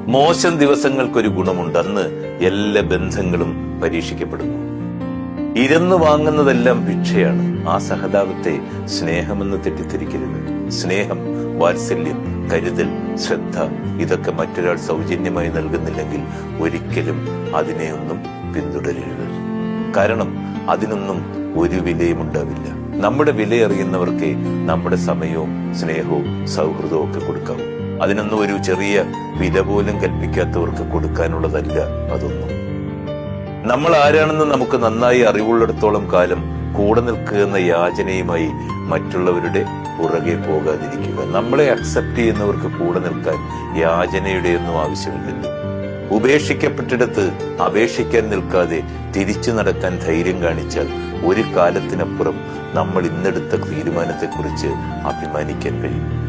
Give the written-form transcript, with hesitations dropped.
മോശം ദിവസങ്ങൾക്കൊരു ഗുണമുണ്ട്. അന്ന് എല്ലാ ബന്ധങ്ങളും പരീക്ഷിക്കപ്പെടുന്നു. ഇരുന്ന് വാങ്ങുന്നതെല്ലാം ഭിക്ഷയാണ്. ആ സഹതാപത്തെ സ്നേഹമെന്ന് തെറ്റിദ്ധരിക്കരുത്. സ്നേഹം, വാത്സല്യം, കരുതൽ, ശ്രദ്ധ ഇതൊക്കെ മറ്റൊരാൾ സൗജന്യമായി നൽകുന്നില്ലെങ്കിൽ ഒരിക്കലും അതിനെയൊന്നും പിന്തുടരരുത്. കാരണം അതിനൊന്നും ഒരു വിലയും ഉണ്ടാവില്ല. നമ്മുടെ വിലയറിയുന്നവർക്ക് നമ്മുടെ സമയവും സ്നേഹവും സൗഹൃദവും ഒക്കെ കൊടുക്കാവും. അതിനൊന്നും ഒരു ചെറിയ വില പോലും കൽപ്പിക്കാത്തവർക്ക് കൊടുക്കാനുള്ളതല്ല അതൊന്നും. നമ്മൾ ആരാണെന്ന് നമുക്ക് നന്നായി അറിവുള്ളിടത്തോളം കാലം കൂടെ നിൽക്കുക എന്ന യാചനയുമായി മറ്റുള്ളവരുടെ പുറകെ പോകാതിരിക്കുക. നമ്മളെ അക്സെപ്റ്റ് ചെയ്യുന്നവർക്ക് കൂടെ നിൽക്കാൻ യാചനയുടെ ഒന്നും ആവശ്യമില്ലല്ലോ. ഉപേക്ഷിക്കപ്പെട്ടിടത്ത് അപേക്ഷിക്കാൻ നിൽക്കാതെ തിരിച്ചു നടക്കാൻ ധൈര്യം കാണിച്ചാൽ ഒരു കാലത്തിനപ്പുറം നമ്മൾ ഇന്നെടുത്ത തീരുമാനത്തെക്കുറിച്ച് അഭിമാനിക്കാൻ കഴിയും.